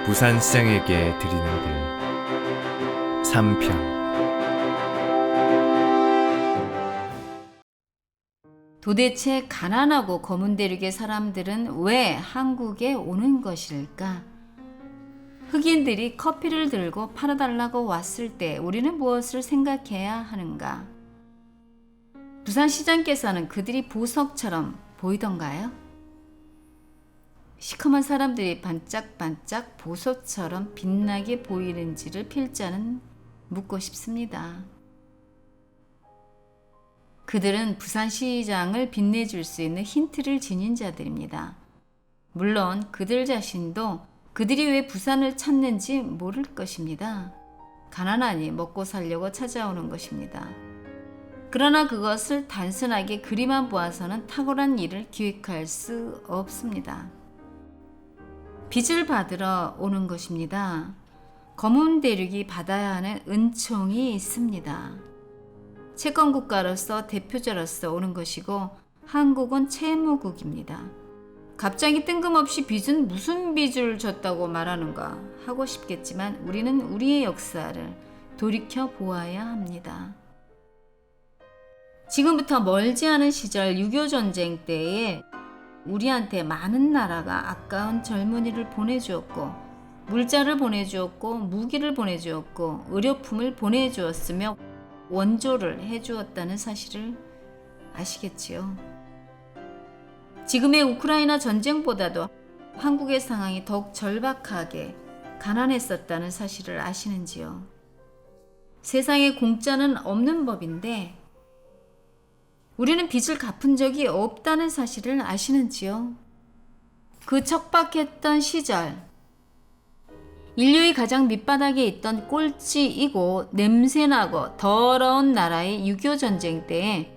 부산시장에게 드리는 글 3편. 도대체 가난하고 검은 대륙의 사람들은 왜 한국에 오는 것일까? 흑인들이 커피를 들고 팔아달라고 왔을 때 우리는 무엇을 생각해야 하는가? 부산시장께서는 그들이 보석처럼 보이던가요? 시커먼 사람들이 반짝반짝 보석처럼 빛나게 보이는지를 필자는 묻고 싶습니다. 그들은 부산시장을 빛내줄 수 있는 힌트를 지닌 자들입니다. 물론 그들 자신도 그들이 왜 부산을 찾는지 모를 것입니다. 가난하니 먹고 살려고 찾아오는 것입니다. 그러나 그것을 단순하게 그리만 보아서는 탁월한 일을 기획할 수 없습니다. 빚을 받으러 오는 것입니다. 검은 대륙이 받아야 하는 은총이 있습니다. 채권국가로서 대표자로서 오는 것이고 한국은 채무국입니다. 갑자기 뜬금없이 빚은 무슨 빚을 졌다고 말하는가 하고 싶겠지만 우리는 우리의 역사를 돌이켜 보아야 합니다. 지금부터 멀지 않은 시절 6.25 전쟁 때에 우리한테 많은 나라가 아까운 젊은이를 보내주었고 물자를 보내주었고 무기를 보내주었고 의료품을 보내주었으며 원조를 해주었다는 사실을 아시겠지요? 지금의 우크라이나 전쟁보다도 한국의 상황이 더욱 절박하게 가난했었다는 사실을 아시는지요? 세상에 공짜는 없는 법인데 우리는 빚을 갚은 적이 없다는 사실을 아시는지요? 그 척박했던 시절 인류의 가장 밑바닥에 있던 꼴찌이고 냄새나고 더러운 나라의 6.25 전쟁 때에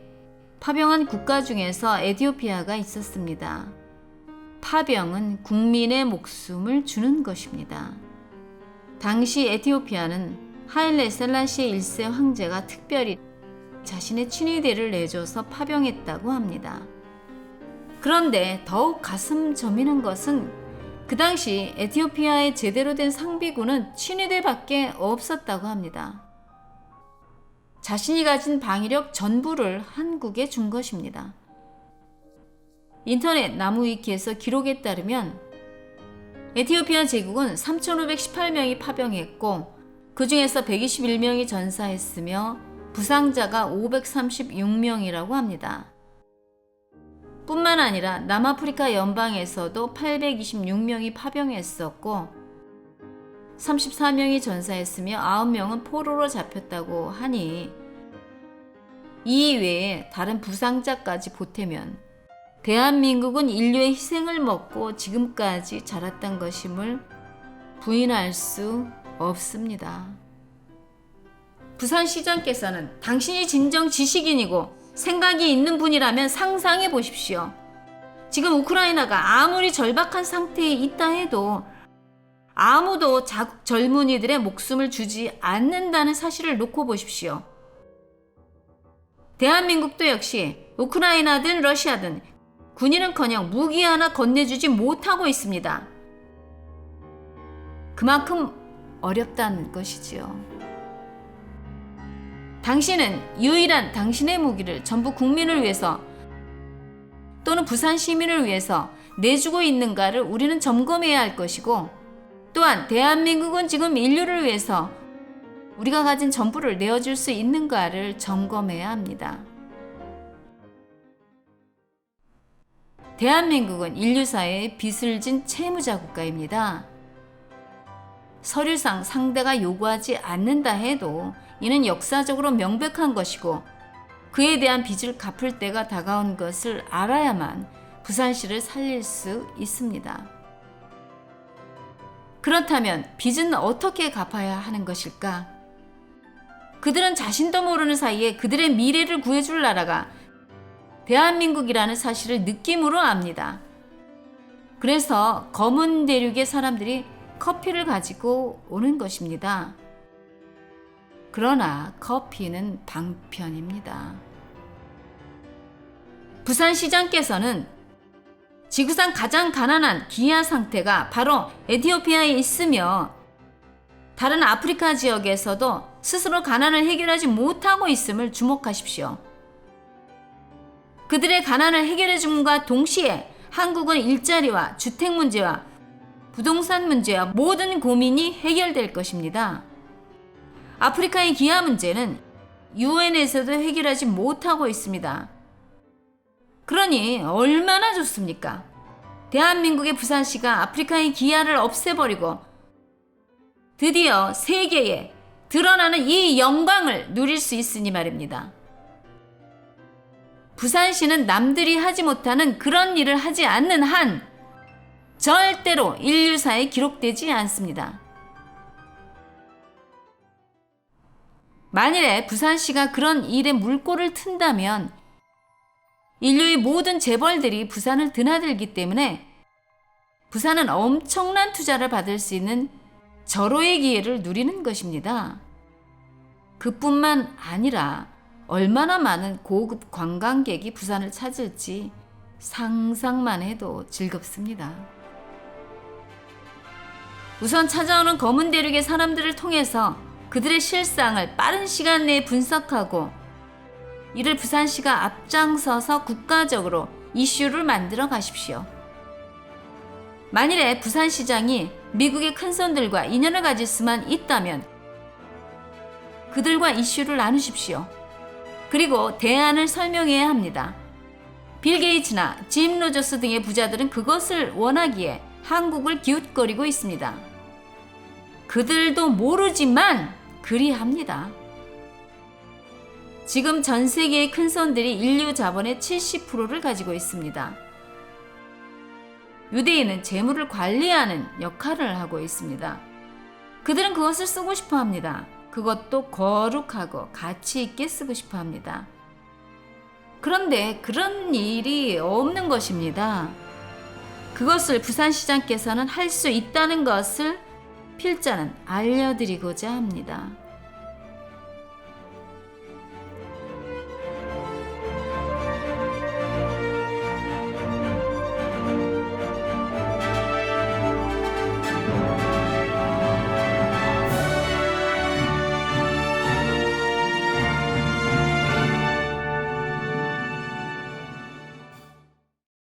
파병한 국가 중에서 에티오피아가 있었습니다. 파병은 국민의 목숨을 주는 것입니다. 당시 에티오피아는 하일레 셀라시에 1세 황제가 특별히 자신의 친위대를 내줘서 파병했다고 합니다. 그런데 더욱 가슴 저미는 것은 그 당시 에티오피아의 제대로 된 상비군은 친위대밖에 없었다고 합니다. 자신이 가진 방위력 전부를 한국에 준 것입니다. 인터넷 나무위키에서 기록에 따르면 에티오피아 제국은 3,518명이 파병했고 그 중에서 121명이 전사했으며 부상자가 536명이라고 합니다. 뿐만 아니라 남아프리카 연방에서도 826명이 파병했었고 34명이 전사했으며 9명은 포로로 잡혔다고 하니 이 외에 다른 부상자까지 보태면 대한민국은 인류의 희생을 먹고 지금까지 자랐던 것임을 부인할 수 없습니다. 부산시장께서는 당신이 진정 지식인이고 생각이 있는 분이라면 상상해 보십시오. 지금 우크라이나가 아무리 절박한 상태에 있다 해도 아무도 자국 젊은이들의 목숨을 주지 않는다는 사실을 놓고 보십시오. 대한민국도 역시 우크라이나든 러시아든 군인은커녕 무기 하나 건네주지 못하고 있습니다. 그만큼 어렵다는 것이지요. 당신은 유일한 당신의 무기를 전부 국민을 위해서 또는 부산 시민을 위해서 내주고 있는가를 우리는 점검해야 할 것이고 또한 대한민국은 지금 인류를 위해서 우리가 가진 전부를 내어줄 수 있는가를 점검해야 합니다. 대한민국은 인류사회의 빚을 진 채무자 국가입니다. 서류상 상대가 요구하지 않는다 해도 이는 역사적으로 명백한 것이고 그에 대한 빚을 갚을 때가 다가온 것을 알아야만 부산시를 살릴 수 있습니다. 그렇다면 빚은 어떻게 갚아야 하는 것일까? 그들은 자신도 모르는 사이에 그들의 미래를 구해줄 나라가 대한민국이라는 사실을 느낌으로 압니다. 그래서 검은 대륙의 사람들이 커피를 가지고 오는 것입니다. 그러나 커피는 방편입니다. 부산시장께서는 지구상 가장 가난한 기아 상태가 바로 에티오피아에 있으며 다른 아프리카 지역에서도 스스로 가난을 해결하지 못하고 있음을 주목하십시오. 그들의 가난을 해결해 줌과 동시에 한국은 일자리와 주택 문제와 부동산 문제와 모든 고민이 해결될 것입니다. 아프리카의 기아 문제는 유엔에서도 해결하지 못하고 있습니다. 그러니 얼마나 좋습니까? 대한민국의 부산시가 아프리카의 기아를 없애버리고 드디어 세계에 드러나는 이 영광을 누릴 수 있으니 말입니다. 부산시는 남들이 하지 못하는 그런 일을 하지 않는 한 절대로 인류사에 기록되지 않습니다. 만일에 부산시가 그런 일에 물꼬를 튼다면 인류의 모든 재벌들이 부산을 드나들기 때문에 부산은 엄청난 투자를 받을 수 있는 절호의 기회를 누리는 것입니다. 그뿐만 아니라 얼마나 많은 고급 관광객이 부산을 찾을지 상상만 해도 즐겁습니다. 우선 찾아오는 검은 대륙의 사람들을 통해서 그들의 실상을 빠른 시간 내에 분석하고 이를 부산시가 앞장서서 국가적으로 이슈를 만들어 가십시오. 만일에 부산시장이 미국의 큰손들과 인연을 가질 수만 있다면 그들과 이슈를 나누십시오. 그리고 대안을 설명해야 합니다. 빌 게이츠나 짐 로저스 등의 부자들은 그것을 원하기에 한국을 기웃거리고 있습니다. 그들도 모르지만 그리합니다. 지금 전 세계의 큰손들이 인류 자본의 70%를 가지고 있습니다. 유대인은 재물을 관리하는 역할을 하고 있습니다. 그들은 그것을 쓰고 싶어 합니다. 그것도 거룩하고 가치 있게 쓰고 싶어 합니다. 그런데 그런 일이 없는 것입니다. 그것을 부산시장께서는 할 수 있다는 것을 필자는 알려드리고자 합니다.